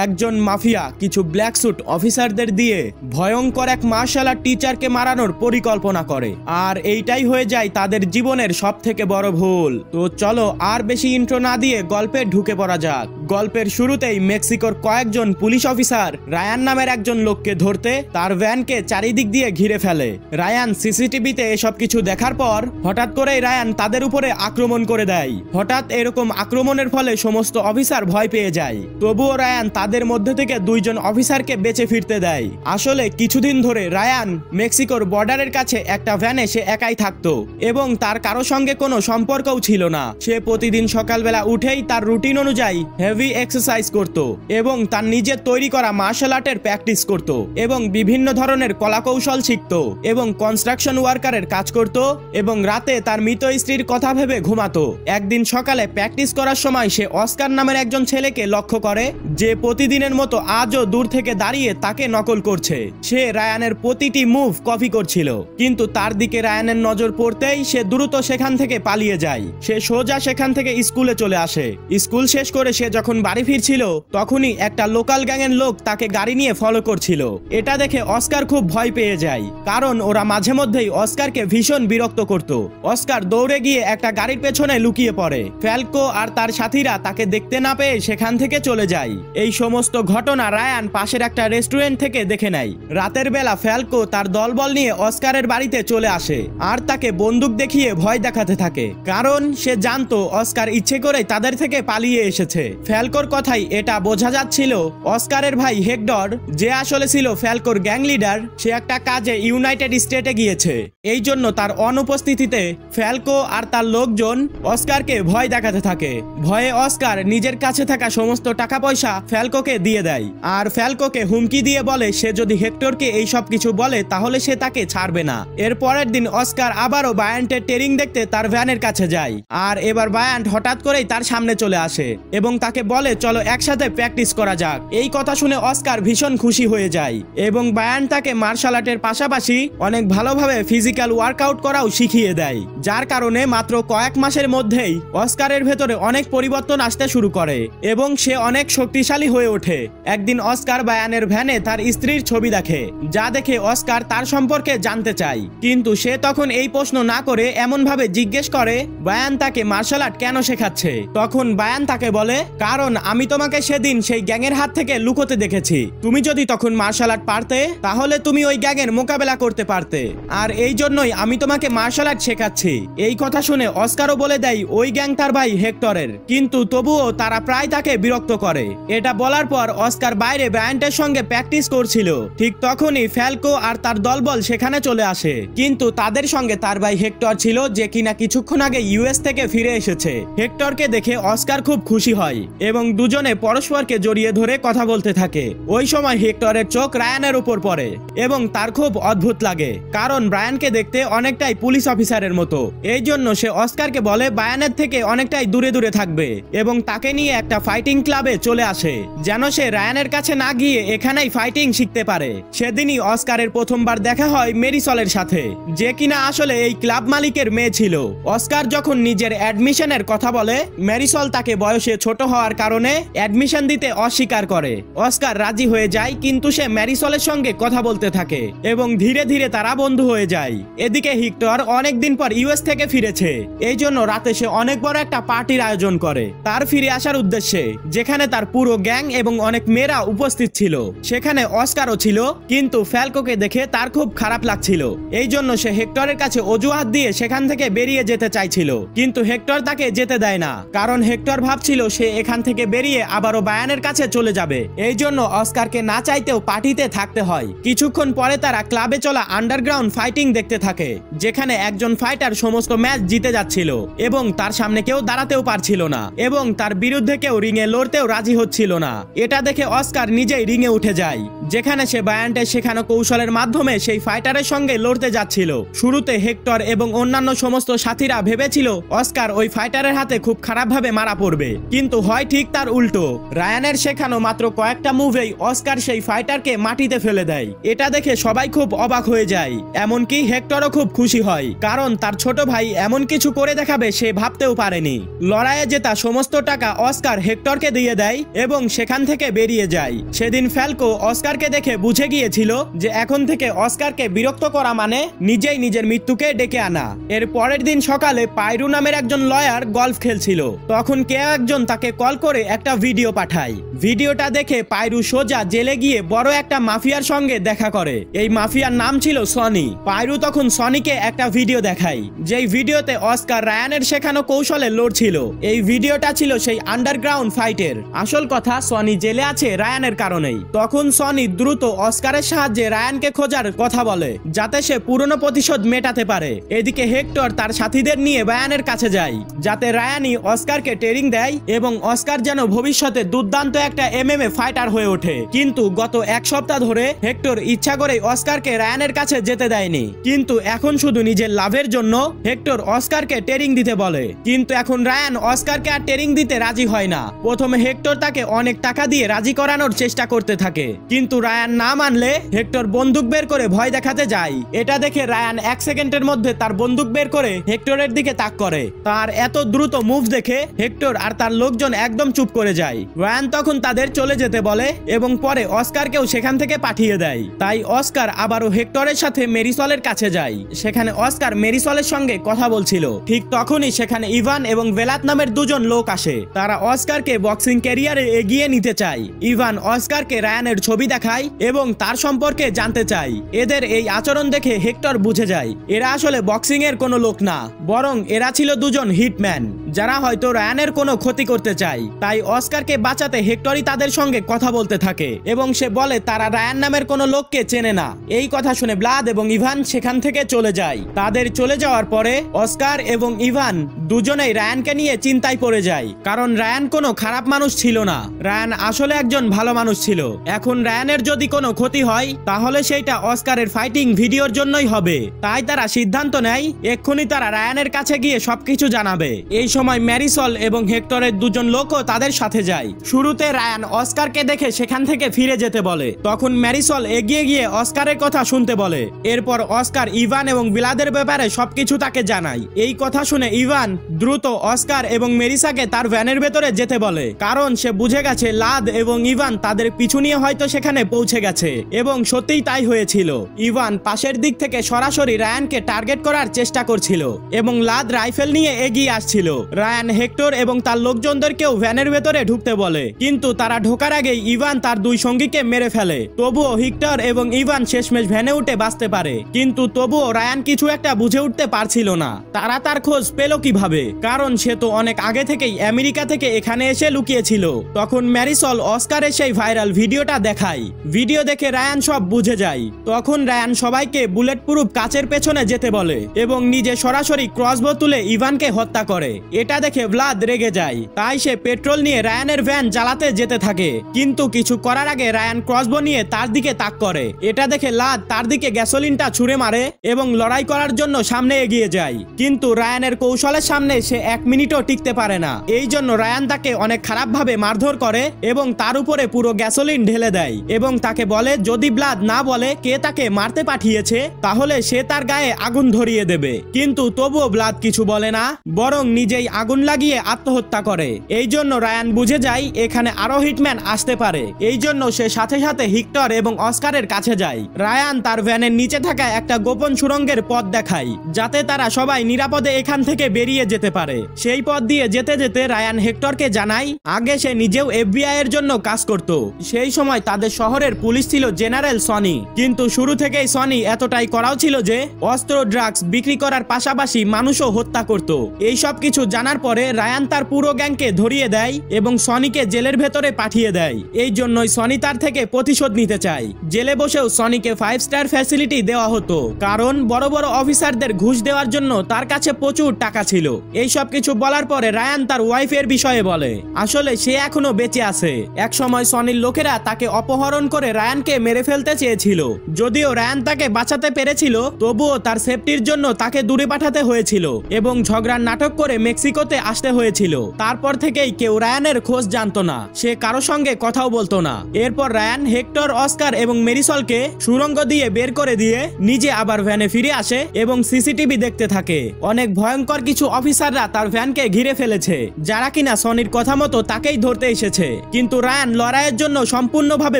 একজন মাফিয়া কিছু black sweet অফিসারদের দিয়ে ভয়ঙ্কর এক মার্শাল আর্ট টিচারকে মারানোর পরিকল্পনা করে, আর এইটাই হয়ে যায় তাদের জীবনের সবথেকে বড় ভুল। তো চলো আর বেশি ইন্ট্রো না দিয়ে গল্পে ঢুকে পড়া যাক। গল্পের শুরুতেই মেক্সিকোর কয়েকজন পুলিশ অফিসার রায়ান নামের একজন লোককে ধরতে তার ভ্যানকে চারিদিক দিয়ে ঘিরে ফেলে। রায়ান সিসিটিভিতে এসব কিছু দেখার পর হঠাৎ করেই রায়ান তাদের উপরে আক্রমণ করে দেয়। হঠাৎ এরকম আক্রমণের ফলে সমস্ত অফিসার ভয় পেয়ে যায়, তবুও রায়ান তাদের মধ্যে থেকে দুইজন অফিসারকে বেঁচে ফিরতে দেয়। আসলে কিছুদিন ধরে রায়ান মেক্সিকোর বর্ডারের কাছে একটা ভ্যানে সে একাই থাকতো এবং তার কারো সঙ্গে কোনো সম্পর্কও ছিল না। সে প্রতিদিন সকালবেলা উঠেই তার রুটিন অনুযায়ী হেভি এক্সারসাইজ করত এবং তার নিজের তৈরি করা মার্শাল আর্টের প্র্যাকটিস করত এবং বিভিন্ন ধরনের কলাকৌশল শিখত এবং কনস্ট্রাকশন ওয়ার্কারের কাজ করত এবং রাতে তার মৃত স্ত্রীর কথা ভেবে ঘুমাতো। একদিন সকালে প্র্যাকটিস করার সময় সে অস্কার নামের একজন ছেলেকে লক্ষ্য করে যে প্রতিদিনের মতো আজও দূর থেকে দাঁড়িয়ে তাকে নকল করছে। সে রায়ানের প্রতিটি মুভ কপি করছিল, কিন্তু তার দিকে রায়ানের নজর পড়তেই সে দ্রুত সেখান থেকে পালিয়ে যায়। সে সোজা সেখান থেকে স্কুলে চলে আসে। স্কুল শেষ করে সে যখন বাড়ি ফিরছিল তখনই একটা লোকাল গ্যাংয়ের লোক তাকে গাড়ি নিয়ে ফলো করছিল। এটা দেখে অস্কার খুব ভয় পেয়ে যায়, কারণ ওরা মাঝে মধ্যেই অস্কারকে ভীষণ বিরক্ত করত। অস্কার দৌড়ে গিয়ে একটা গাড়ির পেছনে লুকিয়ে পড়ে। ফ্যালকো আর তার সাথীরা তাকে দেখতে না পেয়ে সেখান থেকে চলে যায়। এই সমস্ত ঘটনা রায়ান পাশের একটা রেস্টুরেন্ট থেকে দেখে নেয়। রাতের বেলা ফ্যালকো তার দলবল নিয়ে অস্কারের বাড়িতে চলে আসে আর তাকে বন্দুক দেখিয়ে ভয় দেখাতে থাকে, কারণ সে জানতো অস্কার ইচ্ছে করে তাদের থেকে পালিয়ে এসেছে। ফ্যালকোর কথাই এটা বোঝা যাচ্ছিল অস্কারের ভাই হেক্টর, যে আসলে ছিল ফ্যালকোর গ্যাং লিডার, সে একটা কাজে ইউনাইটেড স্টেটে গিয়েছে। এই জন্য তার অনুপস্থিতিতে ফ্যালকো আর তার লোকজন অস্কারকে ভয় দেখাতে থাকে। ভয়ে অস্কার নিজের কাছে থাকা সমস্ত টাকা পয়সা ফ্যালকোকে দিয়ে দেয় আর ফ্যালকোকে হুমকি দিয়ে বলে সে যদি হেক্টরকে এই সব কিছু বলে তাহলে সে তাকে ছাড়বে না। এর পরের দিন অস্কার আবারও বায়ান্টের ট্রেনিং দেখতে তার ভ্যানের কাছে যায়, আর এবার বায়ান্ট হঠাৎ করেই তার সামনে চলে আসে এবং তাকে বলে চলো একসাথে প্র্যাকটিস করা যাক। এই কথা শুনে অস্কার ভীষণ খুশি হয়ে যায় এবং বায়ান্ট তাকে মার্শাল আর্টের পাশাপাশি অনেক ভালোভাবে ফিজিক্যাল ওয়ার্কআউট করাও শিখিয়ে দেয়, যার কারণে মাত্র কয়েক মাসের মধ্যেই অস্কারের ভেতরে অনেক পরিবর্তন আসতে শুরু করে এবং সে অনেক শক্তিশালী হয়ে ওঠে। একদিন অস্কার বায়ানের ভ্যানে তার স্ত্রীর ছবি দেখে, যা দেখে অস্কার তার সম্পর্কে জানতে চায়, কিন্তু সে তখন এই প্রশ্ন না করে এমন ভাবে জিজ্ঞেস করে বায়ান তাকে মার্শাল আর্ট কেন শেখাচ্ছে। তখন বায়ান তাকে বলে কারণ আমি তোমাকে সেদিন সেই গ্যাংয়ের হাত থেকে লুকোতে দেখেছি, তুমি যদি তখন মার্শাল আর্ট পারতে তাহলে তুমি ওই গ্যাংয়ের মোকাবেলা করতে পারতে, আর এই জন্যই আমি তোমাকে মার্শাল আর্ট শেখাচ্ছি। এই কথা শুনে অস্কারও বলে দেয় ওই গ্যাং তার ভাই হেক্টরের, কিন্তু তবুও তারা প্রায় তাকে বিরক্ত করে। এটা বলার পর অস্কার বাইরে বায়ান্টের সঙ্গে প্র্যাকটিস করছিল। ঠিক তখনই ফ্যালকো আর তার দলবল সেখানে চলে আসে, কিন্তু তাদের সঙ্গে তার ভাই হেক্টর ছিল, যে কিনা কিছুক্ষণ আগে ইউএস থেকে ফিরে এসেছে। হেক্টরকে দেখে অস্কার খুব খুশি হয় এবং দুজনে পরস্পরকে জড়িয়ে ধরে কথা বলতে থাকে। ওই সময় হেক্টরের চোখ রায়ানের উপর পড়ে এবং তার খুব অদ্ভুত লাগে, কারণ ব্রায়ানকে দেখতে অনেকটাই পুলিশ অফিসারের মতো। এই জন্য সে অস্কারকে বলে বায়ানের থেকে অনেকটাই দূরে দূরে থাকবে এবং তাকে নিয়ে একটা ফাইটিং ক্লাবে চলে আসে, যেন সে রায়ানের কাছে না গিয়ে এখানেই ফাইটিং শিখতে পারে। সেদিনই অস্কারের প্রথমবার দেখা হয় মেরিসলের সাথে, যে কিনা আসলে এই ক্লাব মালিকের মেয়ে ছিল। অস্কার যখন নিজের অ্যাডমিশনের কথা বলে, মেরিসল তাকে বয়সে ছোট হওয়ার কারণে অ্যাডমিশন দিতে অস্বীকার করে। অস্কার রাজি হয়ে যায়, কিন্তু সে মেরিসলের সঙ্গে কথা বলতে থাকে এবং ধীরে ধীরে তারা বন্ধু হয়ে যায়। এদিকে হেক্টর অনেকদিন পর ইউএস থেকে ফিরেছে, এই জন্য রাতে সে অনেক বড় একটা পার্টির আয়োজন করে তার ফিরে আসার উদ্দেশ্যে, যেখানে তার পুরো গ্যাং এবং অনেক মেয়েরা উপস্থিত ছিল। সেখানে অস্কারও ছিল, কিন্তু ফ্যালকোকে দেখে তার খুব খারাপ লাগছিল। এই জন্য সে হেক্টরের কাছে অজুহাত দিয়ে সেখান থেকে বেরিয়ে যেতে চাইছিল, কিন্তু হেক্টর তাকে যেতে দেয় না, কারণ হেক্টর ভাবছিল সে এখান থেকে বেরিয়ে আবারও বায়ানের কাছে চলে যাবে। এই জন্য অস্কারকে না চাইতেও পার্টিতে থাকতে হয়। কিছুক্ষণ পরে তারা ক্লাবে চলা আন্ডারগ্রাউন্ড ফাইটিং দেখতে থাকে, যেখানে একজন ফাইটার সমস্ত ম্যাচ জিতে যাচ্ছিল এবং তার সামনে কেউ দাঁড়াতেও পারছিল না এবং তার বিরুদ্ধে কেউ রিংয়ে লড়তেও রাজি হচ্ছিল না। এটা দেখে অস্কার নিজেই রিংয়ে উঠে যায়, যেখানে সে বায়ান্টের শেখানো কৌশলের মাধ্যমে সেই ফাইটারের সঙ্গে লড়তে যাচ্ছিল। শুরুতে হেক্টর এবং অন্যান্য সমস্ত সাথীরা ভেবেছিল অস্কার ওই ফাইটারের হাতে খুব খারাপভাবে মারা পড়বে, কিন্তু হয় ঠিক তার উল্টো। রায়ানের শেখানো মাত্র কয়েকটা মুভেই অস্কার সেই ফাইটারকে মাটিতে ফেলে দেয়। এটা দেখে সবাই খুব অবাক হয়ে যায়, এমনকি হেক্টরও খুব খুশি হয়, কারণ তার ছোট ভাই এমন কিছু করে দেখাবে সে ভাবতেও পারেনি। লড়াইয়ে জেতা সমস্ত টাকা অস্কার হেক্টরকে দিয়ে দেয় এবং সে সেখান থেকে বেরিয়ে যায়। সেদিন ফ্যালকো অস্কারকে দেখে বুঝে গিয়েছিল যে এখন থেকে অস্কারকে বিরক্ত করা মানে নিজেই নিজের মৃত্যুকে ডেকে আনা। এর পরের দিন সকালে পাইরু নামের একজন লয়ার গলফ খেলছিল। তখন কেউ একজন তাকে কল করে একটা ভিডিও পাঠায়। ভিডিওটা দেখে পাইরু সোজা জেলে গিয়ে বড় একটা মাফিয়ার সঙ্গে দেখা করে। এই মাফিয়ার নাম ছিল সনি। পাইরু তখন সনিকে একটা ভিডিও দেখায়, যেই ভিডিওতে অস্কার রায়ানের শেখানো কৌশলে লড়ছিল। এই ভিডিওটা ছিল সেই আন্ডারগ্রাউন্ড ফাইটের। আসল কথা, সনি জেলে আছে রায়ানের কারণেই। তখন সনি দ্রুত অস্কারের সাহায্যে রায়ানকে খোঁজার কথা বলে, যাতে সে পুরনো প্রতিশোধ মেটাতে পারে। এদিকে হেক্টর তার সাথীদের নিয়ে রায়ানের কাছে যায়, যাতে রায়ানই অস্কারকে ট্রেনিং দেয় এবং অস্কার যেন ভবিষ্যতে দুর্দান্ত একটা MMA ফাইটার হয়ে ওঠে। কিন্তু গত এক সপ্তাহ ধরে হেক্টর ইচ্ছা করে অস্কারকে রায়ানের কাছে যেতে দেয়নি। কিন্তু এখন শুধু নিজের লাভের জন্য হেক্টর অস্কারকে ট্রেনিং দিতে বলে। কিন্তু এখন রায়ান অস্কারকে আর ট্রেনিং দিতে রাজি হয় না। প্রথমে হেক্টর তাকে অনেক টাকা দিয়ে রাজি করানোর চেষ্টা করতে থাকে, কিন্তু রায়ান না মানলে হেক্টর বন্দুক বের করে ভয় দেখাতে যায়। এটা দেখে রায়ান 1 সেকেন্ডের মধ্যে তার বন্দুক বের করে হেক্টরের দিকে তাক করে। তার এত দ্রুত মুভ দেখে হেক্টর আর তার লোকজন একদম চুপ করে যায়। রায়ান তখন তাদের চলে যেতে বলে এবং পরে অস্কারকেও সেখান থেকে পাঠিয়ে দেয়। তাই অস্কার আবারও হেক্টরের সাথে মেরিসলের কাছে যায়। সেখানে অস্কার মেরিসলের সঙ্গে কথা বলছিল। ঠিক তখনই সেখানে ইভান এবং ভেলাত নামের দুজন লোক আসে। তারা অস্কারকে বক্সিং ক্যারিয়ারে এগিয়ে নিতে চায়। ইভান অস্কারকে রায়ানের ছবি দেখায় এবং তার সম্পর্কে জানতে চায়। এদের এই আচরণ দেখে হেক্টর বুঝে যায় এরা আসলে বক্সিং এর কোনো লোক না, বরং এরা ছিল দুজন হিটম্যান, যারা হয়তো রায়ানের কোনো ক্ষতি করতে চায়। তাই অস্কারকে বাঁচাতে হেক্টরই তাদের সঙ্গে কথা বলতে থাকে এবং সে বলে তারা রায়ান নামের কোনো লোককে চেনে না। এই কথা শুনে ব্লাদ এবং ইভান সেখান থেকে চলে যায়। তাদের চলে যাওয়ার পরে অস্কার এবং ইভান দুজনেই রায়ানকে নিয়ে চিন্তায় পড়ে যায়, কারণ রায়ান কোনো খারাপ মানুষ ছিল না। রায়ান আসলে একজন ভালো মানুষ ছিল। এখন রায়ানের যদি কোনো ক্ষতি হয় তাহলে সেইটা অস্কারের ফাইটিং ভিডিওর জন্যই হবে। তাই তারা সিদ্ধান্ত নেয় এক্ষুনি তারা রায়ানের কাছে গিয়ে সবকিছু জানাবে। এই সময় ম্যারিসল এবং হেক্টরের দুজন লোকও তাদের সাথে যায়। শুরুতে রায়ান অস্কারকে দেখে সেখান থেকে ফিরে যেতে বলে। তখন ম্যারিসল এগিয়ে গিয়ে অস্কারের কথা শুনতে বলে। এরপর অস্কার ইভান এবং বিলাদের ব্যাপারে সবকিছু তাকে জানায়। এই কথা শুনে ইভান দ্রুত অস্কার এবং মেরিসাকে তার ভ্যানের ভেতরে যেতে বলে, কারণ সে বুঝে গেছে লাদ এবং ইভান তাদের পিছু নিয়ে হয়তো সেখানে পৌঁছে গেছে। এবং সত্যিই তাই হয়েছিল। ইভান পাশের দিক থেকে সরাসরি রায়ানকে টার্গেট করার চেষ্টা করছিল এবং লাদ রাইফেল নিয়ে এগিয়ে আসছিল। রায়ান হেক্টর এবং তার লোকজনদেরকেও ভ্যানের ভেতরে ঢুকতে বলে, কিন্তু তারা ঢোকার আগেই ইভান তার দুই সঙ্গীকে মেরে ফেলে। তবুও হেক্টর এবং ইভান শেষমেশ ভ্যানে উঠে বাঁচতে পারে, কিন্তু তবুও রায়ান কিছু একটা বুঝে উঠতে পারছিল না তারা তার খোঁজ পেল কিভাবে, কারণ সে তো অনেক আগে থেকেই আমেরিকা থেকে এখানে এসে লুকিয়েছিল। তখন ম্যারিসল অস্কারের সেই ভাইরাল ভিডিওটা দেখায়। ভিডিও দেখে রায়ান সব বুঝে যায়। তখন রায়ান সবাইকে বুলেট প্রুফ কাচের পেছনে যেতে বলে এবং নিজে সরাসরি ক্রসবো তুলে ইভানকে হত্যা করে। এটা দেখে ভ্লাদ রেগে যায়, তাই সে পেট্রোল নিয়ে রায়ানের ভ্যান জ্বালাতে যেতে থাকে। কিন্তু কিছু করার আগে রায়ান ক্রসবো নিয়ে তার দিকে তাক করে। এটা দেখে লাদ তার দিকে গ্যাসোলিনটা ছুঁড়ে মারে এবং লড়াই করার জন্য সামনে এগিয়ে যায়। কিন্তু রায়ানের কৌশলের সামনে সে 1 মিনিটও টিকতে পারে না। এই জন্য রায়ান তাকে অনেক খারাপভাবে মারধর করে এবং তার উপরে পুরো গ্যাসোলিন ঢেলে দেয় এবং তাকে বলে যদি ব্লাদ না বলে কে তাকে মারতে পাঠিয়েছে তাহলে সে তার গায়ে আগুন ধরিয়ে দেবে। কিন্তু তবুও ব্লাদ কিছু বলে না, বরং নিজেই আগুন লাগিয়ে আত্মহত্যা করে। এই জন্য রায়ান বুঝে যায় এখানে আরো হিটম্যান আসতে পারে। এই জন্য সে সাথে সাথে হেক্টর এবং অস্কারের কাছে যায়। রায়ান তার ভ্যানের নিচে থাকা একটা গোপন সুড়ঙ্গের পথ দেখায়, যাতে তারা সবাই নিরাপদে এখান থেকে বেরিয়ে যেতে পারে। সেই পথ দিয়ে যেতে যেতে রায়ান হেক্টরকে জানায় আগে সে নিজেও FBI এর জন্য কাজ করত। সেই সময় তাদের শহরের পুলিশ ছিল জেনারেল সনি, কিন্তু শুরু থেকেই সনি এতটাই করাও ছিল যে অস্ত্র ড্রাগস বিক্রি করার পাশাপাশি মানুষও হত্যা করত। এই সব কিছু জানার পরে রায়ান তার পুরো গ্যাংকে ধরিয়ে দেয় এবং সনিকে জেলের ভেতরে পাঠিয়ে দেয়। এই জন্যই সনি তার থেকে প্রতিশোধ নিতে চায়। জেলে বসেও সনিকে 5 স্টার ফ্যাসিলিটি দেওয়া হতো, কারণ বড় বড় অফিসারদের ঘুষ দেওয়ার জন্য তার কাছে প্রচুর টাকা ছিল। এই সব কিছু বলার পরে রায়ান তার ওয়াইফের বিষয়ে বলে আসলে সে এখনো বেঁচে আছে। এক সময় সনির লোকেরা তাকে অপহরণ করে রায়ানকে মেরে ফেলতে চেয়েছিল। যদিও রায়ান তাকে বাঁচাতে পেরেছিল, তবুও তার সেফটির জন্য তাকে দূরে পাঠাতে হয়েছিল এবং ঝগড়ার নাটক করে মেক্সিকো মেক্সিকোতে আসতে হয়েছিল। তারপর থেকেই কেউ রায়ানের খোঁজ জানতো না, সে কারো সঙ্গে কথাও বলতো না। এরপর রায়ান হেক্টর, অস্কার এবং মেরিসলকে সুড়ঙ্গ দিয়ে বের করে দিয়ে নিজে আবার ভ্যানে ফিরে আসে এবং সিসিটিভি দেখতে থাকে। অনেক ভয়ঙ্কর কিছু অফিসাররা তার ভ্যানকে ঘিরে ফেলেছে, যারা কিনা সনির কথা মতো তাকেই ধরতে এসেছে। কিন্তু রায়ান লড়াইয়ের জন্য সম্পূর্ণভাবে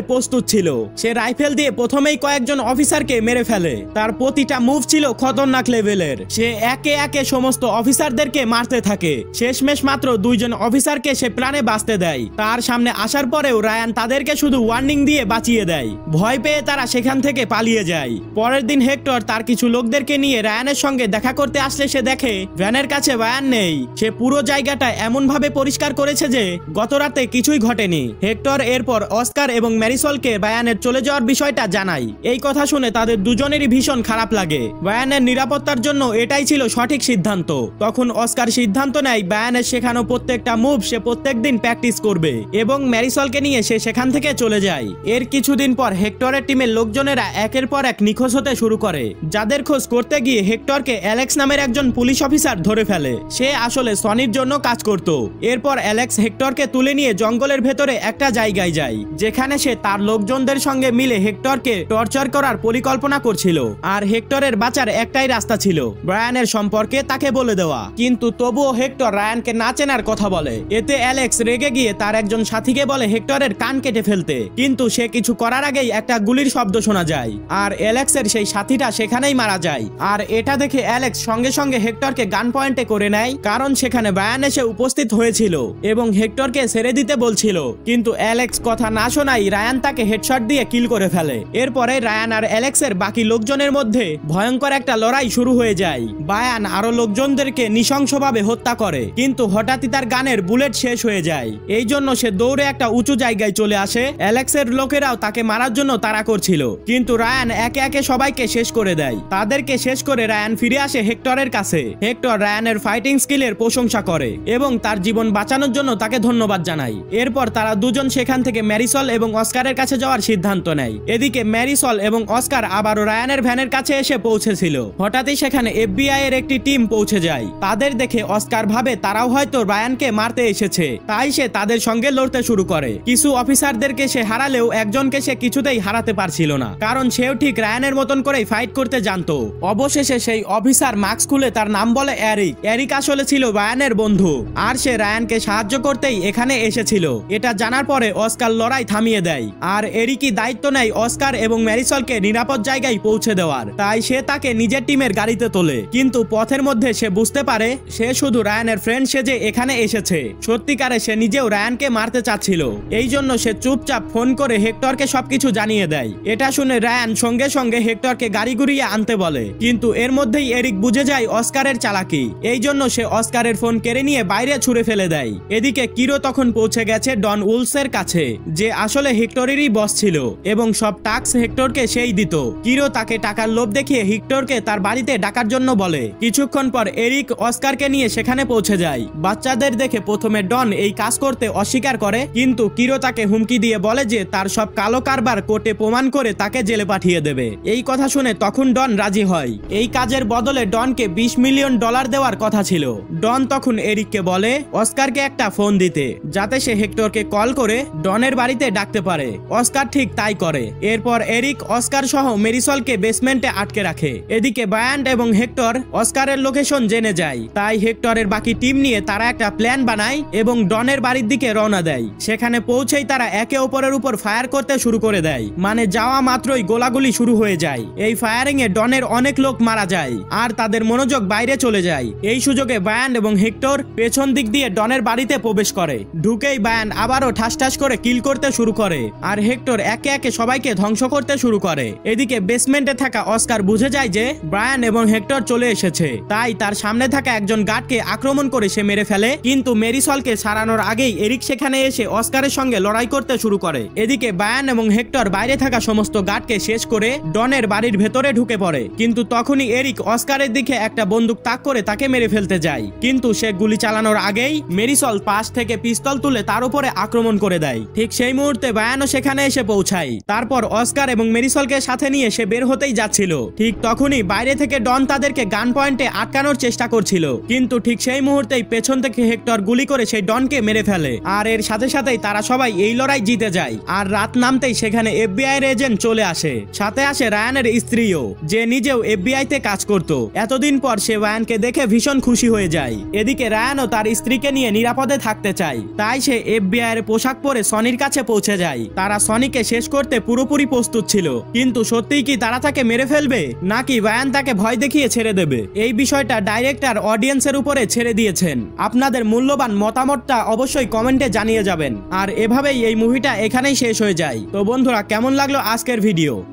প্রস্তুত ছিল। সে রাইফেল দিয়ে প্রথমেই কয়েকজন অফিসারকে মেরে ফেলে। তার প্রতিটা মুভ ছিল খতরনাক লেভেলের। সে একে একে সমস্ত অফিসারদেরকে মারতে থাকে। শেষমেশ মাত্র 2 জন অফিসারকে সে প্রাণে বাঁচতে দেয়। তার সামনে আসার পরেও রায়ান তাদেরকে শুধু ওয়ার্নিং দিয়ে বাঁচিয়ে দেয়। ভয় পেয়ে তারা সেখান থেকে পালিয়ে যায়। পরের দিন হেক্টর তার কিছু লোকদেরকে নিয়ে রায়ানের সঙ্গে দেখা করতে আসলে সে দেখে ভ্যানের কাছে রায়ান নেই। সে পুরো জায়গাটা এমন ভাবে পরিষ্কার করেছে যে গত রাতে কিছুই ঘটেনি। হেক্টর এরপর অস্কার এবং ম্যারিসলকে রায়ানের চলে যাওয়ার বিষয়টা জানায়। এই কথা শুনে তাদের দুজনেরই ভীষণ খারাপ লাগে। রায়ানের নিরাপত্তার জন্য এটাই ছিল সঠিক সিদ্ধান্ত। তখন অস্কার সিদ্ধান্ত নেয় রায়ানের শেখানো প্রত্যেকটা মুভ সে প্রত্যেকদিন প্র্যাকটিস করবে এবং ম্যারিসলকে নিয়ে সে সেখান থেকে চলে যায়। এর কিছুদিন পর হেক্টরের টিমের লোকজনেরা একের পর এক নিখোঁজ হতে শুরু করে, যাদের খোঁজ করতে গিয়ে হেক্টরকে অ্যালেক্স নামের একজন পুলিশ অফিসার ধরে ফেলে। সে আসলে সনির জন্য কাজ করত। এরপর অ্যালেক্স হেক্টরকে তুলে নিয়ে জঙ্গলের ভেতরে একটা জায়গায় যায়, যেখানে সে তার লোকজনদের সঙ্গে মিলে হেক্টরকে টর্চার করার পরিকল্পনা করছিল। আর হেক্টরের বাঁচার একটাই রাস্তা ছিল, রায়ানের সম্পর্কে তাকে বলে দেওয়া। কিন্তু তবুও হেক্টর রায়ানকে না চেনার কথা বলে। এতে অ্যালেক্স রেগে গিয়ে তার একজন সাথীকে বলে হেক্টরের কান কেটে ফেলতে, কিন্তু সে কিছু করার আগেই একটা গুলির শব্দ শোনা যায় আর অ্যালেক্সের সেই সাথীটা সেখানেই মারা যায়। আর এটা দেখে অ্যালেক্স সঙ্গে সঙ্গে হেক্টরকে গান পয়েন্টে করে নেয়, কারণ সেখানে রায়ান এসে উপস্থিত হয়েছিল এবং হেক্টরকে ছেড়ে দিতে বলছিল। কিন্তু অ্যালেক্স কথা না শোনাই রায়ান তাকে হেডশট দিয়ে কিল করে ফেলে। এরপরে রায়ান আর অ্যালেক্সের বাকি লোকজনের মধ্যে ভয়ঙ্কর একটা লড়াই শুরু হয়ে যায়। রায়ান আরো লোকজনদেরকে নৃশংসভাবে হত্যা করে, কিন্তু হঠাৎই তার গানের বুলেট শেষ হয়ে যায়। এই জন্য সে দৌড়ে একটা উঁচু জায়গায় চলে আসে। অ্যালেক্সের লোকেরাও তাকে মারার জন্য তাড়া করছিল, কিন্তু রায়ান একে একে সবাইকে শেষ করে দেয়। তাদেরকে শেষ করে রায়ান ফিরে আসে হেক্টরের কাছে। হেক্টর রায়ানের ফাইটিং স্কিলের প্রশংসা করে এবং তার জীবন বাঁচানোর জন্য তাকে ধন্যবাদ জানায়। এরপর তারা দুজন সেখান থেকে ম্যারিসল এবং অস্কারের কাছে যাওয়ার সিদ্ধান্ত নেয়। এদিকে ম্যারিসল এবং অস্কার আবারও রায়ানের ভ্যানের কাছে এসে পৌঁছেছিল। হঠাৎই সেখানে FBI এর একটি টিম পৌঁছে যায়। তাদের দেখে অস্কার ভাবে তারাও হয়তো রায়ানকে মারতে এসেছে, তাই সে তাদের সঙ্গে লড়তে শুরু করে। কিছু অফিসারদেরকে সে হারালেও একজনকে সে কিছুতেই হারাতে পারছিল না, কারণ সেও ঠিক রায়ানের মতন করেই ফাইট করতে জানতো। অবশেষে সেই অফিসার মাস্ক খুলে তার নাম বলে এরিক। এরিক আসলে ছিল রায়ানের বন্ধু, আর সে রায়ানকে সাহায্য করতেই এখানে এসেছিল। এটা জানার পরে অস্কার লড়াই থামিয়ে দেয়, আর এরিকই দায়িত্ব নেয় অস্কার এবং ম্যারিসলকে নিরাপদ জায়গায় পৌঁছে দেওয়ার। তাই সে তাকে নিজের টিমের গাড়িতে তোলে, কিন্তু পথের মধ্যে সে বুঝতে পারে সে শুধু রায়ানের ফ্রেন্ড সেজে এখানে এসেছে। সত্যিকারে সে নিজেও রায়ানকে মারতে চাচ্ছিল। এই জন্য সে চুপচাপ ফোন করে হেক্টরকে সবকিছু জানিয়ে দেয়। এটা শুনে রায়ান সঙ্গে সঙ্গে হেক্টরকে গাড়ি ঘুরিয়ে আনতে বলে, কিন্তু এর মধ্যেই এরিক বুঝে যায় অস্কারের চালাকি। এই জন্য সে অস্কারের ফোন কেড়ে নিয়ে বাইরে ছুঁড়ে ফেলে দেয়। এদিকে কিরো তখন পৌঁছে গেছে ডন উলসের কাছে, যে আসলে হেক্টরেরই বস ছিল এবং সব টাস্ক হেক্টরকে সেই দিত। কিরো তাকে টাকার লোভ দেখিয়ে হেক্টরকে তার বাড়িতে ডাকার জন্য বলে। কিছুক্ষণ পর এরিক অস্কারকে নিয়ে সেখানে পৌঁছে যায়। বাচ্চাদের দেখে প্রথমে ডন এই কাজ করতে অস্বীকার করে, কিন্তু কিরো তাকে হুমকি দিয়ে বলে যে তার সব কালো কারবার কোর্টে প্রমাণ করে তাকে জেলে পাঠিয়ে দেবে। এই কথা শুনে তখন ডন রাজি হয়। এই কাজের বদলে ডনকে $20 মিলিয়ন দেওয়ার কথা ছিল। ডন তখন এরিককে বলে অস্কারকে একটা ফোন দিতে, যাতে সে হেক্টরকে কল করে ডনের বাড়িতে ডাকতে পারে। অস্কার ঠিক তাই করে। এরপর এরিক অস্কার সহ মেরিসলকে বেসমেন্টে আটকে রাখে। এদিকে ব্রায়ান্ট এবং হেক্টর অস্কারের লোকেশন জেনে যায়, তাই হেক্টরের বাকি টিম নিয়ে তারা একটা প্ল্যান বানায় এবং ডনের বাড়ির দিকে রওনা দেয়। সেখানে পৌঁছেই তারা একে অপরের উপর ফায়ার করতে শুরু করে দেয়, মানে যাওয়া মাত্রই গোলাগুলি শুরু হয়ে যায়। এই ফায়ারিং এ ডনের অনেক লোক মারা যায় আর তাদের মনোযোগ বাইরে চলে যায়। এই সুযোগে ব্রায়ান্ট এবং হেক্টর পেছন দিক দিয়ে ডনের বাড়িতে প্রবেশ করে। ঢুকেই ব্রায়ান্ট আবারও ঠাস ঠাস করে কিল করতে শুরু করে আর হেক্টর একে একে সবাইকে ধ্বংস করতে শুরু করে। এদিকে বেসমেন্টে থাকা অস্কার বুঝে যায় যে ব্রায়ান এবং হেক্টর চলে এসেছে, তাই তার সামনে থাকা একজন গার্ডকে আক্রমণ করে সে মেরে ফেলে। কিন্তু মেরিসলকে সারানোর আগেই এরিক সেখানে এসে অস্কারের সঙ্গে লড়াই করতে শুরু করে। এদিকে ব্রায়ান এবং হেক্টর বাইরে থাকা সমস্ত গার্ডকে শেষ করে ডনের বাড়ির ভেতরে ঢুকে পড়ে, কিন্তু তখনই এরিক অস্কারের দিকে একটা বন্দুক তাক করে তাকে মেরে ফেলতে যায়। কিন্তু সে গুলি চালানোর আগেই মেরিসল পাশ থেকে পিস্তল তুলে তার উপরে আক্রমণ করে দেয়। ঠিক সেই মুহূর্তে ব্রায়ানও সেখানে এসে পৌঁছায়। তারপর অস্কার এবং মেরিসলকে সাথে নিয়ে সে বের হতেই যাচ্ছিল। ঠিক তখনই বাইরে থেকে ডন তাদেরকে গান পয়েন্টে আটকানোর চেষ্টা করছিল, কিন্তু ঠিক ঠিক সেই মুহূর্তেই পেছন থেকে হেক্টর গুলি করে সেই ডনকে মেরে ফেলে আর এর সাথে সাথেই তারা সবাই এই লড়াই জিতে যায়। আর রাত নামতেই সেখানে FBI এর এজেন্ট চলে আসে, সাথে আসে রায়ানের স্ত্রীও, যে নিজেও FBI তে কাজ করত। এতদিন পর সে রায়ানকে দেখে ভীষণ খুশি হয়ে যায়। এদিকে রায়ানও তার স্ত্রীকে নিয়ে নিরাপদে থাকতে চায়, তাই সে FBI এর পোশাক পরে সনির কাছে পৌঁছে যায়। তারা সনিকে শেষ করতে পুরোপুরি প্রস্তুত ছিল, কিন্তু সত্যিই কি তারা তাকে মেরে ফেলবে নাকি রায়ান তাকে ভয় দেখিয়ে ছেড়ে দেবে? এই বিষয়টা ডাইরেক্টর অডিয়েন্সের উপরে ছেড়ে দিয়েছেন। আপনাদের মূল্যবান মতামতটা অবশ্যই কমেন্টে জানিয়ে যাবেন। আর এভাবেই এই মুভিটা এখানেই শেষ হয়ে যায়। তো বন্ধুরা, কেমন লাগলো আজকের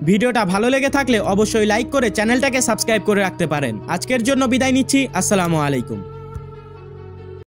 ভিডিওটা ভালো লেগে থাকলে অবশ্যই লাইক করে চ্যানেলটাকে সাবস্ক্রাইব করে রাখতে পারেন। আজকের জন্য বিদায় নিচ্ছি। আসসালামু আলাইকুম।